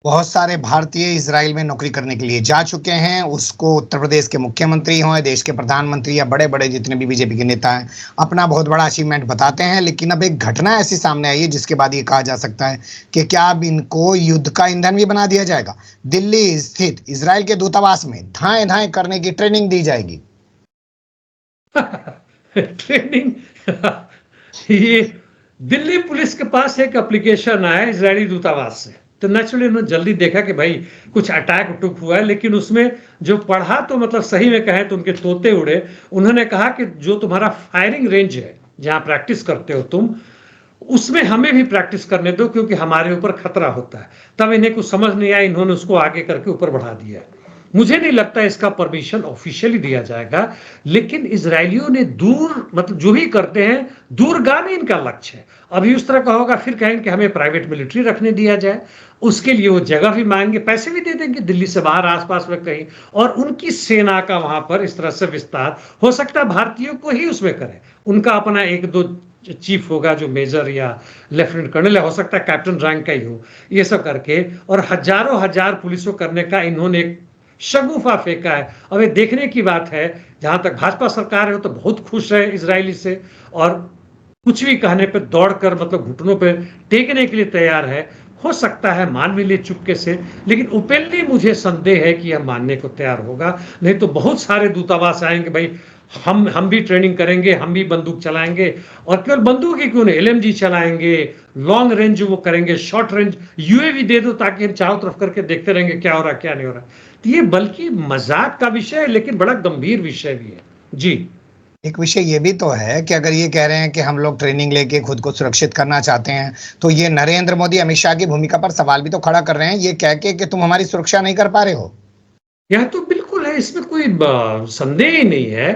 बहुत सारे भारतीय इजराइल में नौकरी करने के लिए जा चुके हैं, उसको उत्तर प्रदेश के मुख्यमंत्री हों, देश के प्रधानमंत्री या बड़े बड़े जितने भी बीजेपी के नेता हैं, अपना बहुत बड़ा अचीवमेंट बताते हैं। लेकिन अब एक घटना ऐसी सामने आई है जिसके बाद ये कहा जा सकता है कि क्या अब इनको युद्ध का ईंधन भी बना दिया जाएगा। दिल्ली स्थित इजराइल के दूतावास में धाएं धाएं करने की ट्रेनिंग दी जाएगी। ट्रेनिंग ये दिल्ली पुलिस के पास एक एप्लीकेशन आया इजरायली दूतावास से, तो नेचुरली उन्होंने जल्दी देखा कि भाई कुछ अटैक उटुक हुआ है, लेकिन उसमें जो पढ़ा तो मतलब सही में कहें तो उनके तोते उड़े। उन्होंने कहा कि जो तुम्हारा फायरिंग रेंज है, जहां प्रैक्टिस करते हो तुम, उसमें हमें भी प्रैक्टिस करने दो, क्योंकि हमारे ऊपर खतरा होता है। तब इन्हें कुछ समझ नहीं आया, इन्होंने उसको आगे करके ऊपर बढ़ा दिया। मुझे नहीं लगता इसका परमिशन ऑफिशियली दिया जाएगा, लेकिन इजरायलियों ने दूर, मतलब जो भी करते हैं दूरगामी इनका लक्ष्य है। अभी उस तरह का होगा, फिर कहेंगे कि हमें प्राइवेट मिलिट्री रखने दिया जाए, उसके लिए वो जगह भी मांगेंगे, पैसे भी दे देंगे दिल्ली से बाहर आसपास में कहीं, और उनकी सेना का वहां पर इस तरह से विस्तार हो सकता है भारतीयों को ही उसमें करें। उनका अपना 1-2 चीफ होगा जो मेजर या लेफ्टिनेंट कर्नल है, हो सकता है कैप्टन रैंक का ही हो, ये सब करके, और हजारों हजार पुलिसों करने का इन्होंने एक शगुफा फेंका है। अब ये देखने की बात है, जहां तक भाजपा सरकार है तो बहुत खुश है इजरायली से, और कुछ भी कहने पे दौड़कर, मतलब घुटनों पे टेकने के लिए तैयार है। हो सकता है मान भी ले चुपके से, लेकिन ओपनली मुझे संदेह है कि यह मानने को तैयार होगा। नहीं तो बहुत सारे दूतावास आएंगे, भाई हम भी ट्रेनिंग करेंगे, हम भी बंदूक चलाएंगे, और केवल बंदूक ही क्यों नहीं, LMG चलाएंगे, लॉन्ग रेंज वो करेंगे, शॉर्ट रेंज UAV दे दो ताकि हम चारों तरफ करके देखते रहेंगे क्या हो रहा है क्या नहीं हो रहा। तो ये बल्कि मजाक का विषय है, लेकिन बड़ा गंभीर विषय भी है जी। एक विषय ये भी तो है कि अगर ये कह रहे हैं कि हम लोग ट्रेनिंग लेके खुद को सुरक्षित करना चाहते हैं, तो ये नरेंद्र मोदी अमित शाह की भूमिका पर सवाल भी तो खड़ा कर रहे हैं, ये कह के कि तुम हमारी सुरक्षा नहीं कर पा रहे हो। यह तो बिल्कुल है, इसमें कोई संदेह ही नहीं है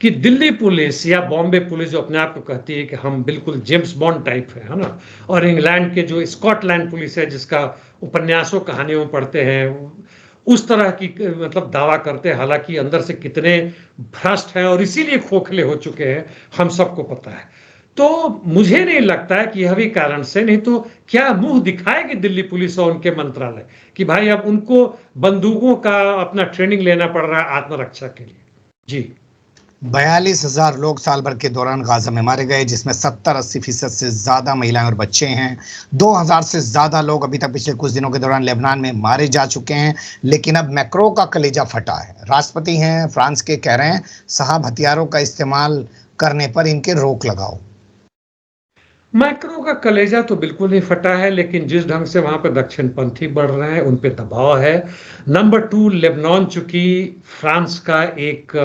कि दिल्ली पुलिस या बॉम्बे पुलिस जो अपने आप को कहती है कि हम बिल्कुल जेम्स बॉन्ड टाइप है ना, और इंग्लैंड के जो स्कॉटलैंड पुलिस है जिसका उपन्यासों कहानियों में पढ़ते हैं, उस तरह की मतलब दावा करते हैं, हालांकि अंदर से कितने भ्रष्ट हैं और इसीलिए खोखले हो चुके हैं हम सबको पता है। तो मुझे नहीं लगता है कि यह भी कारण से, नहीं तो क्या मुंह दिखाएगी दिल्ली पुलिस और उनके मंत्रालय कि भाई अब उनको बंदूकों का अपना ट्रेनिंग लेना पड़ रहा है आत्मरक्षा के लिए। जी 42,000 लोग साल भर के दौरान गाजा में मारे गए, जिसमें 70-80% से ज्यादा महिलाएं और बच्चे हैं। 2,000 से ज्यादा लोग अभी तक पिछले कुछ दिनों के दौरान लेबनान में मारे जा चुके हैं। लेकिन अब मैक्रो का कलेजा फटा है। राष्ट्रपति हैं फ्रांस के, कह रहे हैं साहब हथियारों का इस्तेमाल करने पर इनके रोक लगाओ। मैक्रो का कलेजा तो बिल्कुल नहीं फटा है, लेकिन जिस ढंग से वहां पर दक्षिणपंथी बढ़ रहे हैं उन पे दबाव है। नंबर 2, लेबनान चूंकि फ्रांस का एक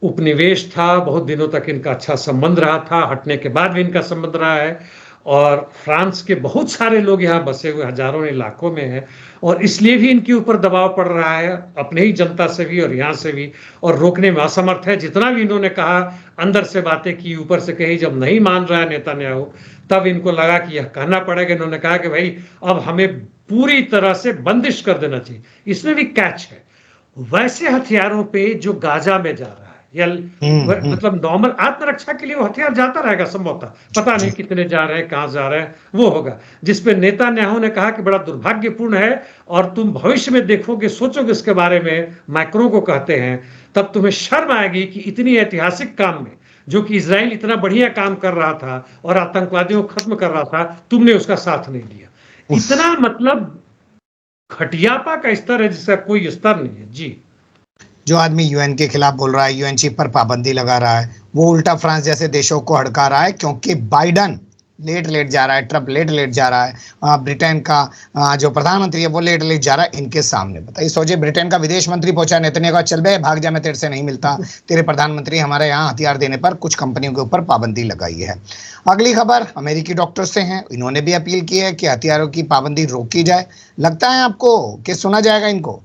उपनिवेश था, बहुत दिनों तक इनका अच्छा संबंध रहा था, हटने के बाद भी इनका संबंध रहा है और फ्रांस के बहुत सारे लोग यहाँ बसे हुए हजारों नहीं लाखों में हैं और इसलिए भी इनके ऊपर दबाव पड़ रहा है अपने ही जनता से भी और यहाँ से भी, और रोकने में असमर्थ है। जितना भी इन्होंने कहा, अंदर से बातें की, ऊपर से कही, जब नहीं मान रहा है नेतन्याहू तब इनको लगा कि यह कहना पड़ेगा। इन्होंने कहा कि भाई अब हमें पूरी तरह से बंदिश कर देना चाहिए। इसमें भी कैच है, वैसे हथियारों पे जो गाजा में जा रहा है या मतलब नॉर्मल आत्मरक्षा के लिए वो हथियार जाता रहेगा संभवतः, पता नहीं कितने जा रहे हैं, कहां जा रहे हैं, वो होगा। जिसपे नेतन्याहू ने कहा कि बड़ा दुर्भाग्यपूर्ण है और तुम भविष्य में देखोगे, सोचोगे इसके बारे में, मैक्रो को कहते हैं, तब तुम्हें शर्म आएगी कि इतनी ऐतिहासिक काम में, जो कि इजराइल इतना बढ़िया काम कर रहा था और आतंकवादियों को खत्म कर रहा था, तुमने उसका साथ नहीं दिया। इतना मतलब घटियापा का स्तर है जिसका कोई स्तर नहीं है। जी जो आदमी यूएन के खिलाफ बोल रहा है, यूएन चीफ पर पाबंदी लगा रहा है, वो उल्टा फ्रांस जैसे देशों को हड़का रहा है, क्योंकि बाइडन लेट जा रहा है, ट्रंप लेट जा रहा है, ब्रिटेन का जो प्रधानमंत्री है वो लेट जा रहा है इनके सामने। बताइए, सोचिए, ब्रिटेन का विदेश मंत्री पहुंचा नेतन्याहू का, चल बे भाग जा, मैं तेरे से नहीं मिलता, तेरे प्रधानमंत्री हमारे यहाँ हथियार देने पर कुछ कंपनियों के ऊपर पाबंदी लगाई है। अगली खबर अमेरिकी डॉक्टर से है, इन्होंने भी अपील की है कि हथियारों की पाबंदी रोकी जाए। लगता है आपको कि सुना जाएगा इनको?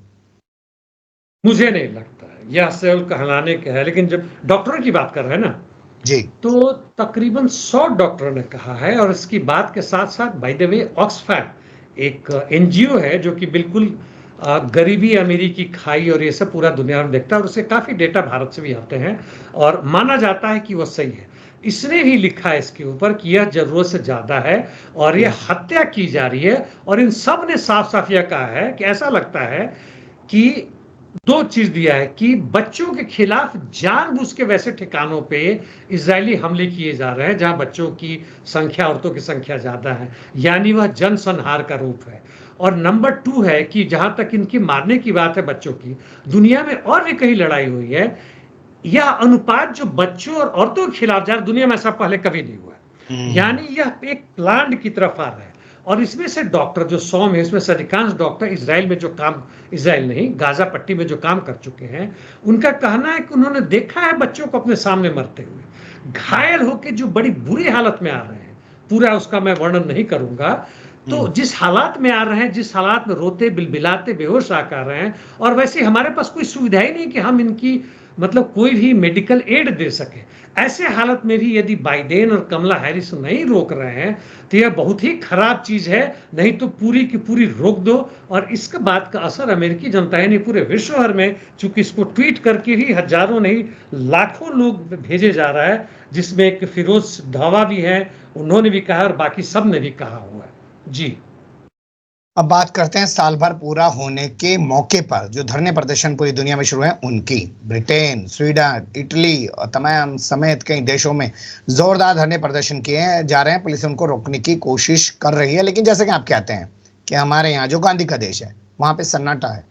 मुझे नहीं लगता है, यह सेल कहलाने के है, लेकिन जब डॉक्टरों की बात कर रहे हैं ना जी, तो तकरीबन 100 डॉक्टरों ने कहा है। और इसकी बात के साथ साथ बाय द वे ऑक्सफैम एक एनजीओ है जो कि बिल्कुल गरीबी, अमीरी की खाई और ये सब पूरा दुनिया में देखता है और उससे काफी डेटा भारत से भी आते हैं और माना जाता है कि वो सही है। इसने भी लिखा है इसके ऊपर कि यह जरूरत से ज्यादा है और यह हत्या की जा रही है। और इन सब ने साफ साफ यह कहा है कि ऐसा लगता है कि दो चीज दिया है कि बच्चों के खिलाफ जानबूझ के वैसे ठिकानों पे इजरायली हमले किए जा रहे हैं जहां बच्चों की संख्या, औरतों की संख्या ज्यादा है, यानी वह जनसंहार का रूप है। और नंबर 2 है कि जहां तक इनकी मारने की बात है बच्चों की, दुनिया में और भी कहीं लड़ाई हुई है, यह अनुपात जो बच्चों और औरतों के खिलाफ जा रहा है, दुनिया में ऐसा पहले कभी नहीं हुआ। यानी यह एक प्लांट की तरफ आ रहा है। और इसमें से डॉक्टर जो 100 में, इसमें से अधिकांश डॉक्टर इजराइल में जो काम, इजराइल नहीं, गाजा पट्टी में जो काम कर चुके हैं, उनका कहना है कि उन्होंने देखा है बच्चों को अपने सामने मरते हुए, घायल होकर जो बड़ी बुरी हालत में आ रहे हैं। पूरा उसका मैं वर्णन नहीं करूंगा। तो जिस हालात में आ रहे हैं, जिस हालात में रोते बिलबिलाते बेहोश आकर रहे हैं, और वैसे हमारे पास कोई सुविधा ही नहीं कि हम इनकी मतलब कोई भी मेडिकल एड दे सके। ऐसे हालत में भी यदि बाइडेन और कमला हैरिस नहीं रोक रहे हैं तो यह बहुत ही खराब चीज है। नहीं तो पूरी की पूरी रोक दो और इसके बाद का असर अमेरिकी जनता यानी पूरे विश्व भर में, चूंकि इसको ट्वीट करके ही हजारों नहीं लाखों लोग भेजे जा रहा है, जिसमें एक फिरोज धावा भी है, उन्होंने भी कहा और बाकी सब ने भी कहा हुआ है। जी अब बात करते हैं साल भर पूरा होने के मौके पर जो धरने प्रदर्शन पूरी दुनिया में शुरू है उनकी। ब्रिटेन, स्वीडन, इटली और तमाम समेत कई देशों में जोरदार धरने प्रदर्शन किए जा रहे हैं। पुलिस उनको रोकने की कोशिश कर रही है, लेकिन जैसे कि आप कहते हैं कि हमारे यहाँ जो गांधी का देश है वहां पे सन्नाटा है।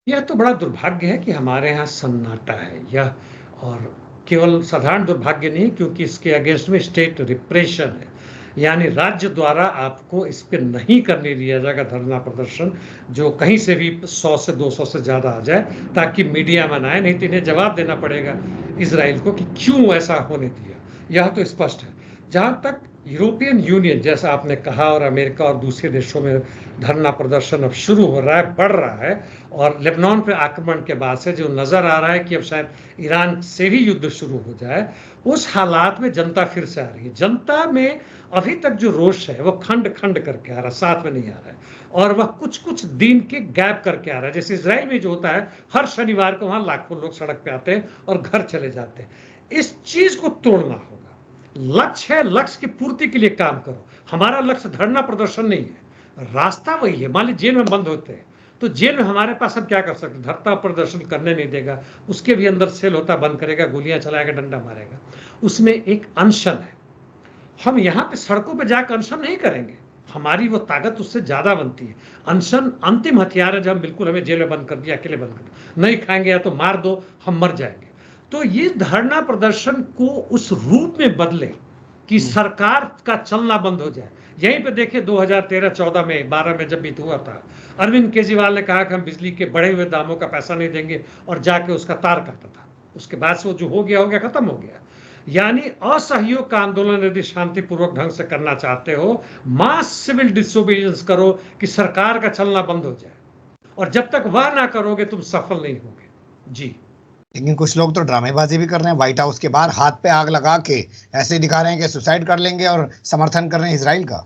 यह तो बड़ा दुर्भाग्य है कि हमारे यहाँ सन्नाटा है यह, और केवल साधारण दुर्भाग्य नहीं, क्योंकि इसके अगेंस्ट में स्टेट रिप्रेशन है, यानी राज्य द्वारा आपको इस पे नहीं करने दिया जाएगा धरना प्रदर्शन, जो कहीं से भी 100 से 200 से ज्यादा आ जाए, ताकि मीडिया में ना आए, नहीं तो इन्हें जवाब देना पड़ेगा इजराइल को कि क्यों ऐसा होने दिया। यह तो स्पष्ट है। जहां तक यूरोपियन यूनियन, जैसा आपने कहा, और अमेरिका और दूसरे देशों में धरना प्रदर्शन अब शुरू हो रहा है, बढ़ रहा है। और लेबनान पे आक्रमण के बाद से जो नज़र आ रहा है कि अब शायद ईरान से ही युद्ध शुरू हो जाए, उस हालात में जनता फिर से आ रही है। जनता में अभी तक जो रोष है वो खंड खंड करके आ रहा है, साथ में नहीं आ रहा है, और वह कुछ कुछ दिन के गैप करके आ रहा है। जैसे इसराइल में जो होता है, हर शनिवार को वहां लाखों लोग सड़क पे आते हैं और घर चले जाते हैं। इस चीज को तोड़ना होगा। लक्ष्य है, लक्ष्य की पूर्ति के लिए काम करो। हमारा लक्ष्य धरना प्रदर्शन नहीं है, रास्ता वही है। मान लीजिए जेल में बंद होते हैं, तो जेल में हमारे पास हम क्या कर सकते हैं? धरना प्रदर्शन करने नहीं देगा, उसके भी अंदर सेल होता, बंद करेगा, गोलियां चलाएगा, डंडा मारेगा। उसमें एक अनशन है। हम यहाँ पे सड़कों पे जाकर अनशन नहीं करेंगे, हमारी वो ताकत उससे ज्यादा बनती है। अनशन अंतिम हथियार है, जब हम बिल्कुल हमें जेल में बंद कर दिया, अकेले बंद कर दिया, नहीं खाएंगे या तो मार दो, हम मर जाएंगे। तो ये धरना प्रदर्शन को उस रूप में बदले कि सरकार का चलना बंद हो जाए। यहीं पे देखिए 2013-14 में 12 में जब भी हुआ था, अरविंद केजरीवाल ने कहा कि हम बिजली के बढ़े हुए दामों का पैसा नहीं देंगे, और जाके उसका तार काटा था। उसके बाद से वो जो हो गया खत्म हो गया। यानी असहयोग का आंदोलन यदि शांतिपूर्वक ढंग से करना चाहते हो, मास सिविल डिसोबीडियंस करो कि सरकार का चलना बंद हो जाए, और जब तक वह ना करोगे तुम सफल नहीं होगे। जी। लेकिन कुछ लोग तो ड्रामेबाजी भी कर रहे हैं, व्हाइट हाउस के बाहर हाथ पे आग लगा के ऐसे दिखा रहे हैं कि सुसाइड कर लेंगे, और समर्थन कर रहे हैं इसराइल का।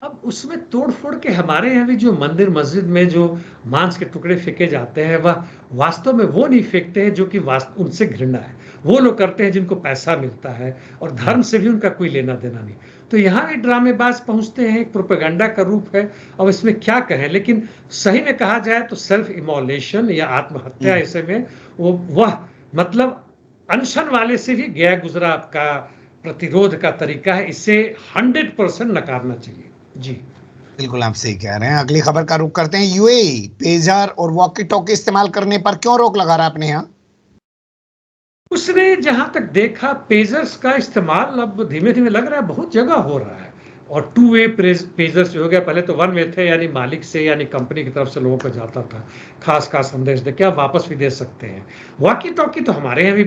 अब उसमें तोड़ फोड़ के हमारे यहाँ भी जो मंदिर मस्जिद में जो मांस के टुकड़े फेंके जाते हैं, वह वास्तव में वो नहीं फेंकते हैं जो कि उनसे घृणा है। वो लोग करते हैं जिनको पैसा मिलता है, और धर्म से भी उनका कोई लेना देना नहीं। तो यहाँ भी ड्रामेबाज पहुंचते हैं, एक प्रोपेगेंडा का रूप है। अब इसमें क्या कहें, लेकिन सही में कहा जाए तो सेल्फ इमोलेशन या आत्महत्या, ऐसे में वह मतलब अनशन वाले से भी गया गुजरा आपका प्रतिरोध का तरीका है। इसे 100% नकारना चाहिए। जी बिल्कुल, आप सही कह रहे हैं। अगली खबर का रुख करते हैं। यूएई पेजर और वॉकी टॉकी इस्तेमाल करने पर क्यों रोक लगा रहा है अपने यहाँ? उसने जहां तक देखा, पेजर्स का इस्तेमाल अब धीमे धीमे लग रहा है बहुत जगह हो रहा है। और 2 वे पेजर्स जो हो गया, पहले तो 1 वे थे, यानी मालिक से यानी कंपनी की तरफ से लोगों को जाता था खास संदेश दे के, आप वापस भी दे सकते हैं। वॉकी टॉकी तो हमारे यहाँ भी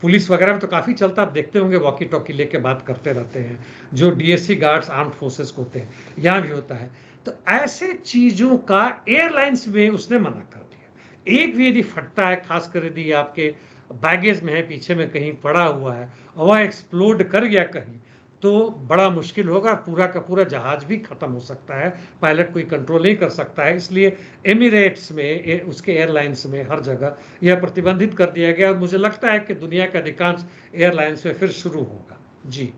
पुलिस वगैरह में तो काफ़ी चलता, आप देखते होंगे वॉकी टॉकी लेके बात करते रहते हैं, जो डीएससी गार्ड्स आर्म्ड फोर्सेस को होते हैं, यहाँ भी होता है। तो ऐसे चीज़ों का एयरलाइंस में उसने मना कर दिया। एक भी यदि फटता है, खास कर यदि आपके बैगेज में है, पीछे में कहीं पड़ा हुआ है, और वह एक्सप्लोड कर गया कहीं, तो बड़ा मुश्किल होगा, पूरा का पूरा जहाज भी खत्म हो सकता है, पायलट कोई कंट्रोल नहीं कर सकता है। इसलिए एमिरेट्स में, उसके एयरलाइंस में हर जगह यह प्रतिबंधित कर दिया गया। और मुझे लगता है कि दुनिया के अधिकांश एयरलाइंस में फिर शुरू होगा। जी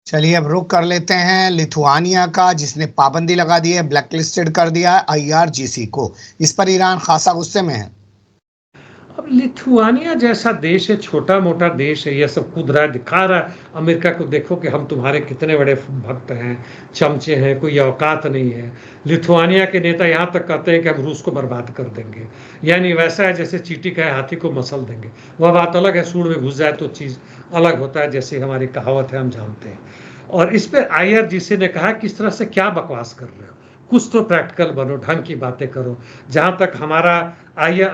चलिए, अब रुख कर लेते हैं लिथुआनिया का, जिसने पाबंदी लगा दी है, ब्लैकलिस्टेड कर दिया है आईआरजीसी को। इस पर ईरान खासा गुस्से में है। अब लिथुआनिया जैसा देश है, छोटा मोटा देश है, यह सब कूद रहा है, दिखा रहा है अमेरिका को, देखो कि हम तुम्हारे कितने बड़े भक्त हैं, चमचे हैं, कोई औकात नहीं है। लिथुआनिया के नेता यहाँ तक कहते हैं कि हम रूस को बर्बाद कर देंगे। यानी वैसा है जैसे चींटी का हाथी को मसल देंगे। वह बात अलग है, सूंड में घुस जाए तो चीज़ अलग होता है, जैसे हमारी कहावत है, हम जानते हैं। और इस पर आईआरजीसी ने कहा कि इस तरह से क्या बकवास कर रहे हो, कुछ तो प्रैक्टिकल बनो, ढंग की बातें करो। जहां तक हमारा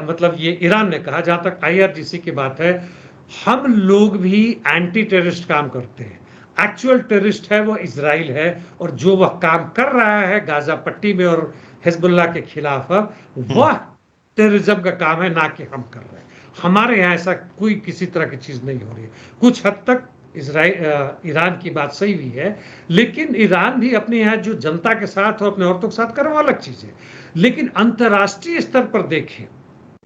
मतलब ये ईरान ने कहा, जहां तक आईआरजीसी की बात है, हम लोग भी एंटी टेररिस्ट काम करते हैं। एक्चुअल टेररिस्ट है वो इजराइल है, और जो वह काम कर रहा है गाजा पट्टी में और हिजबुल्लाह के खिलाफ, वह टेररिज्म का काम है, ना कि हम कर रहे हैं। हमारे यहाँ ऐसा कोई किसी तरह की चीज नहीं हो रही है। कुछ हद तक ईरान की बात सही भी है, लेकिन ईरान भी अपने यहाँ जो जनता के साथ और अपने औरतों के साथ करो, अलग चीज है। लेकिन अंतर्राष्ट्रीय स्तर पर देखें,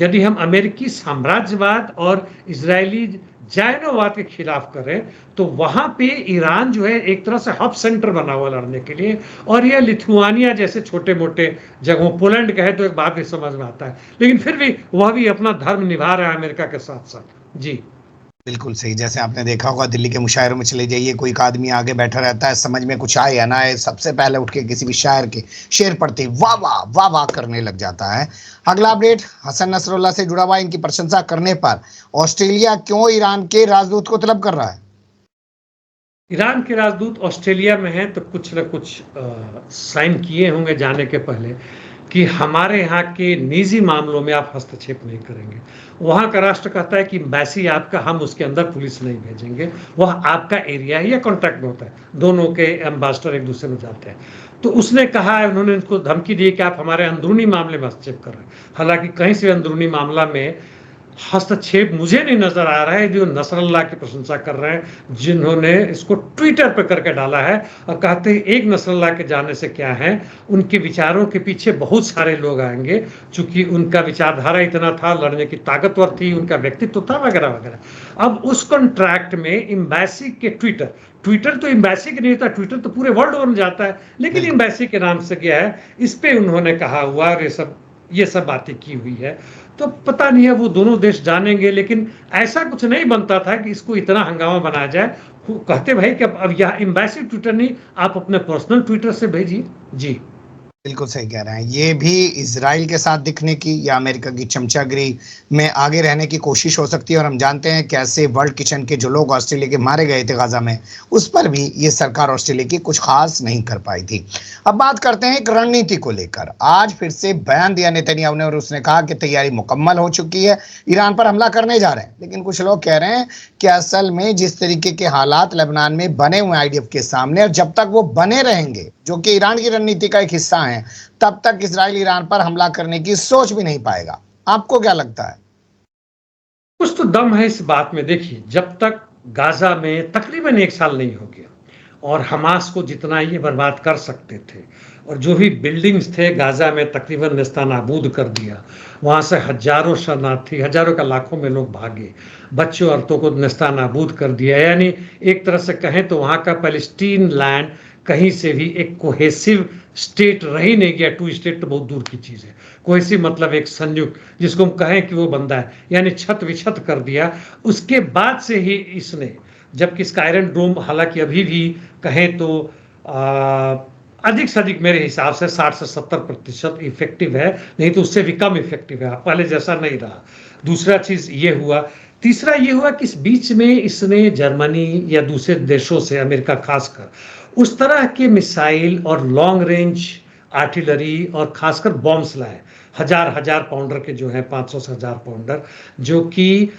यदि हम अमेरिकी साम्राज्यवाद और इजरायली जायनोवाद के खिलाफ करें, तो वहां पे ईरान जो है एक तरह से हब सेंटर बना हुआ लड़ने के लिए। और यह लिथुआनिया जैसे छोटे मोटे जगहों, पोलैंड कहे तो एक बात भी समझ में आता है, लेकिन फिर भी वह भी अपना धर्म निभा रहा है अमेरिका के साथ साथ। जी बिल्कुल सही। जैसे आपने देखा होगा, दिल्ली के मुशायरों में चले जाइए, कोई एक आदमी आगे बैठा रहता है, समझ में कुछ आए या ना आए, सबसे पहले उठ के किसी भी शायर के शेर पढ़ते ही वाह वाह वाह वाह करने लग जाता है। अगला अपडेट हसन नसरुल्लाह से जुड़ा हुआ। इनकी प्रशंसा करने पर ऑस्ट्रेलिया क्यों ईरान के राजदूत को तलब कर रहा है? ईरान के राजदूत ऑस्ट्रेलिया में हैं, तो कुछ न कुछ साइन किए होंगे जाने के पहले कि हमारे यहाँ के निजी मामलों में आप हस्तक्षेप नहीं करेंगे। वहाँ का राष्ट्र कहता है कि एम्बेसी आपका, हम उसके अंदर पुलिस नहीं भेजेंगे, वह आपका एरिया है, या कॉन्ट्रैक्ट में होता है, दोनों के एम्बेसडर एक दूसरे में जाते हैं। तो उसने कहा है, उन्होंने उनको धमकी दी कि आप हमारे अंदरूनी मामले में हस्तक्षेप कर रहे हैं। हालांकि कहीं से अंदरूनी मामला में हस्तक्षेप मुझे नहीं नजर आ रहा है। जो नसरल्लाह की प्रशंसा कर रहे हैं, जिन्होंने इसको ट्विटर पर करके डाला है और कहते हैं एक नसरल्लाह के जाने से क्या है, उनके विचारों के पीछे बहुत सारे लोग आएंगे, चूंकि उनका विचारधारा इतना था, लड़ने की ताकतवर थी, उनका व्यक्तित्व था, वगैरह वगैरह। अब उस कॉन्ट्रैक्ट में एम्बेसी के ट्विटर तो एम्बेसी के नहीं था, ट्विटर तो पूरे वर्ल्ड ओवर में जाता है, लेकिन एम्बेसी के नाम से गया है, इस पे उन्होंने कहा हुआ और ये सब बातें की हुई है। तो पता नहीं है, वो दोनों देश जानेंगे, लेकिन ऐसा कुछ नहीं बनता था कि इसको इतना हंगामा बनाया जाए। कहते भाई कि अब यह एम्बेसी ट्विटर नहीं, आप अपने पर्सनल ट्विटर से भेजिए। जी बिल्कुल सही कह रहे हैं। ये भी इजराइल के साथ दिखने की या अमेरिका की चमचागिरी में आगे रहने की कोशिश हो सकती है। और हम जानते हैं कैसे वर्ल्ड किचन के जो लोग ऑस्ट्रेलिया के मारे गए थे गाजा में, उस पर भी ये सरकार ऑस्ट्रेलिया की कुछ खास नहीं कर पाई थी। अब बात करते हैं एक रणनीति को लेकर। आज फिर से बयान दिया नेतन्याहू ने और उसने कहा कि तैयारी मुकम्मल हो चुकी है, ईरान पर हमला करने जा रहे हैं। लेकिन कुछ लोग कह रहे हैं कि असल में जिस तरीके के हालात लेबनान में बने हुए IDF के सामने, और जब तक वो बने रहेंगे, जो कि ईरान की रणनीति का एक हिस्सा है, तब तक इजराइल ईरान पर हमला करने की सोच भी नहीं पाएगा। आपको क्या लगता है? कुछ तो दम है इस बात में। देखिए, जब तक गाजा में तकरीबन 1 साल नहीं हो गया और हमास को जितना ये बर्बाद कर सकते थे, और जो भी बिल्डिंग्स थे गाजा में तकरीबन नेस्तनाबूद कर दिया, वहाँ से हजारों शरणार्थी, हजारों का लाखों में लोग भागे, बच्चों औरतों को नेस्तनाबूद कर दिया। यानी एक तरह से कहें तो वहाँ का पैलेस्टीन लैंड कहीं से भी एक कोहेसिव स्टेट रह ही नहीं गया। 2 स्टेट तो बहुत दूर की चीज़ है। कोहेसिव मतलब एक संयुक्त, जिसको हम कहें कि वो बंदा है, यानी छत विछत कर दिया। उसके बाद से ही इसने, जबकि इसका आयरन डोम हालांकि अभी भी कहें तो अधिक से अधिक मेरे हिसाब से 60 से 70% इफेक्टिव है, नहीं तो उससे भी कम इफेक्टिव है, पहले जैसा नहीं रहा। दूसरा चीज़ ये हुआ। तीसरा ये हुआ कि इस बीच में इसने जर्मनी या दूसरे देशों से, अमेरिका खासकर, उस तरह के मिसाइल और लॉन्ग रेंज आर्टिलरी और खासकर बॉम्ब्स लाए, हजार पाउंडर के जो है, 500 से 1000 पाउंडर, जो कि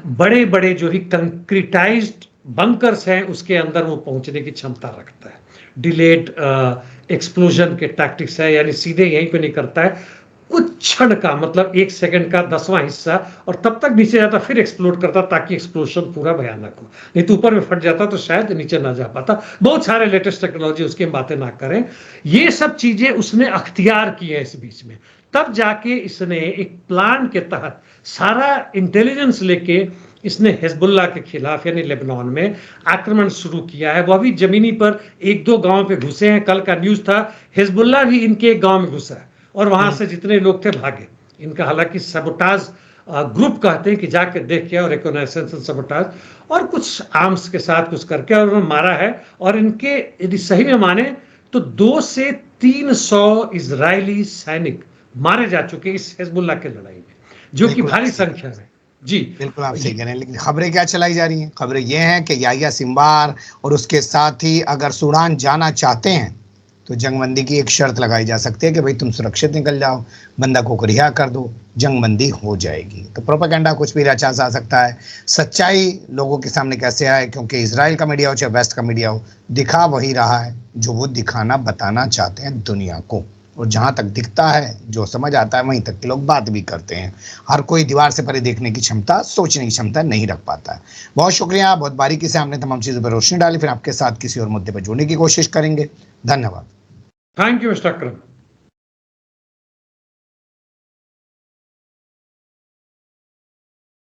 बड़े बड़े जो ही कंक्रीटाइज्ड बंकर्स हैं उसके अंदर वो पहुंचने की क्षमता रखता है। डिलेड एक्सप्लोजन के टैक्टिक्स है, यानी सीधे यहीं पे नहीं करता है, कुछ क्षण का, मतलब 1 सेकंड का 10वां हिस्सा, और तब तक नीचे जाता फिर एक्सप्लोड करता, ताकि एक्सप्लोजन पूरा भयानक हो। नहीं तो ऊपर में फट जाता तो शायद नीचे ना जा पाता। बहुत सारे लेटेस्ट टेक्नोलॉजी, उसकी बातें ना करें। ये सब चीजें उसने अख्तियार की है इस बीच में। तब जाके इसने एक प्लान के तहत सारा इंटेलिजेंस लेके इसने हिजबुल्लाह के खिलाफ, यानी लेबनान में आक्रमण शुरू किया है। वह भी जमीनी पर 1-2 गांव पे घुसे हैं। कल का न्यूज था, हिजबुल्लाह भी इनके एक गांव में घुसा है और वहां से जितने लोग थे भागे। इनका हालांकि सबोटाज ग्रुप कहते हैं कि जाके देख के, और रिकॉग्नाइजेशन सबोटाज और कुछ आर्म्स के साथ कुछ करके और उन्होंने मारा है। और इनके यदि सही में माने तो 200 से 300 इजरायली सैनिक मारे जा चुके इस हिजबुल्लाह के लड़ाई में, जो कि भारी संख्या है। जी बिल्कुल आप सही कह रहे हैं। लेकिन खबरें क्या चलाई जा रही हैं? खबरें ये हैं कि याह्या सिंवार और उसके साथ ही अगर सूडान जाना चाहते हैं तो जंगबंदी की एक शर्त लगाई जा सकती है कि भाई तुम सुरक्षित निकल जाओ, बंदा को रिहा कर दो, जंगबंदी हो जाएगी। तो प्रोपेगेंडा कुछ भी रचा जा सकता है। सच्चाई लोगों के सामने कैसे आए, क्योंकि इजराइल का मीडिया हो चाहे वेस्ट का मीडिया हो, दिखा वही रहा है जो वो दिखाना बताना चाहते हैं दुनिया को। और जहाँ तक दिखता है, जो समझ आता है, वहीं तक के लोग बात भी करते हैं। हर कोई दीवार से परे देखने की क्षमता, सोचने की क्षमता नहीं रख पाता है। बहुत शुक्रिया, बहुत बारीकी से आपने तमाम चीज़ों पर रोशनी डाली। फिर आपके साथ किसी और मुद्दे पर जुड़ने की कोशिश करेंगे। धन्यवाद। Thank you mister Akram.